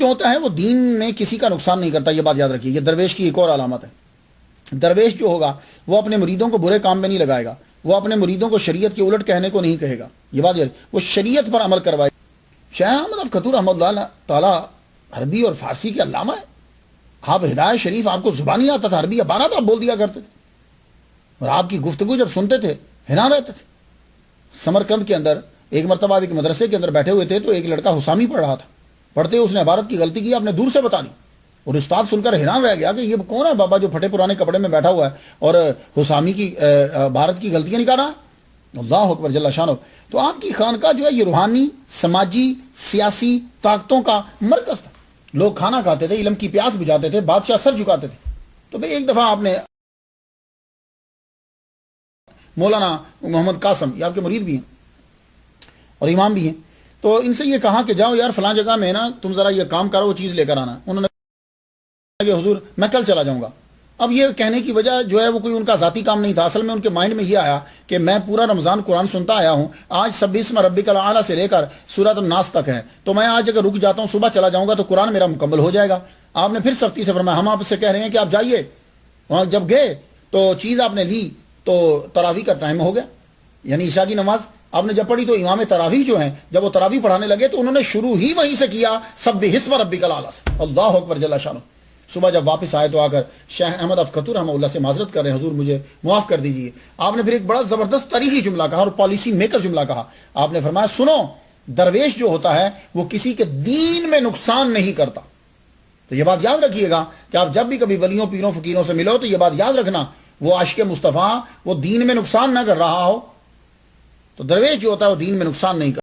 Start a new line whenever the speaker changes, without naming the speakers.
جو ہوتا ہے وہ دین میں کسی کا نقصان نہیں کرتا، یہ بات یاد رکھیے. یہ درویش کی ایک اور علامت ہے. درویش جو ہوگا وہ اپنے مریدوں کو برے کام میں نہیں لگائے گا، وہ اپنے مریدوں کو شریعت کے الٹ کہنے کو نہیں کہے گا. یہ بات وہ شریعت پر عمل کروائے. شیخ احمد افخر رحمۃ اللہ تعالیٰ عربی اور فارسی کے علامہ ہے. آپ ہدایت شریف آپ کو زبانی آتا تھا، عربی عبارات آپ بول دیا کرتے تھے اور آپ کی گفتگو جب سنتے تھے حیران رہتے تھے. سمرقند کے اندر ایک مرتبہ ایک مدرسے کے اندر بیٹھے ہوئے تھے تو ایک لڑکا حسامی پڑھ رہا تھا. پڑھتے اس نے عبارت کی غلطی کی، آپ نے دور سے بتا دی اور استاد سن کر حیران رہ گیا کہ یہ کون ہے بابا جو پھٹے پرانے کپڑے میں بیٹھا ہوا ہے اور حسامی کی عبارت کی غلطیاں نکال رہا ہے. اللہ اکبر جل شانہ. تو آپ کی خانقاہ جو ہے یہ روحانی، سماجی، سیاسی طاقتوں کا مرکز تھا. لوگ کھانا کھاتے تھے، علم کی پیاس بجھاتے تھے، بادشاہ سر جھکاتے تھے. تو پھر ایک دفعہ آپ نے مولانا محمد قاسم، یہ آپ کے مرید بھی ہیں اور امام بھی ہیں، تو ان سے یہ کہا کہ جاؤ یار فلاں جگہ میں نا تم ذرا یہ کام کرو، وہ چیز لے کر آنا. انہوں نے کہا کہ حضور میں کل چلا جاؤں گا. اب یہ کہنے کی وجہ جو ہے وہ کوئی ان کا ذاتی کام نہیں تھا. اصل میں ان کے مائنڈ میں یہ آیا کہ میں پورا رمضان قرآن سنتا آیا ہوں، آج سبح اسم ربک الاعلی سے لے کر سورۃ الناس تک ہے، تو میں آج اگر رک جاتا ہوں صبح چلا جاؤں گا تو قرآن میرا مکمل ہو جائے گا. آپ نے پھر سختی سے فرمایا ہم آپ سے کہہ رہے ہیں کہ آپ جائیے. وہاں جب گئے تو چیز آپ نے لی تو تراویح کا ٹائم ہو گیا، یعنی عشاء کی نماز آپ نے جب پڑھی تو امام تراویح جو ہیں جب وہ تراویح پڑھانے لگے تو انہوں نے شروع ہی وہیں سے کیا سبح اسم ربک الاعلی سے. اللہ اکبر جل شانہ. صبح جب واپس آئے تو آ کر شیخ احمد افخر رحمہ اللہ سے معذرت کر رہے ہیں، حضور مجھے معاف کر دیجیے. آپ نے پھر ایک بڑا زبردست تاریخی جملہ کہا اور پالیسی میکر جملہ کہا. آپ نے فرمایا سنو، درویش جو ہوتا ہے وہ کسی کے دین میں نقصان نہیں کرتا. تو یہ بات یاد رکھیے گا کہ آپ جب بھی کبھی ولیوں، پیروں، فقیروں سے ملو تو یہ بات یاد رکھنا وہ عاشق مصطفیٰ وہ دین میں نقصان نہ کر رہا ہو. تو درویش جو ہوتا ہے وہ دین میں نقصان نہیں کرتا.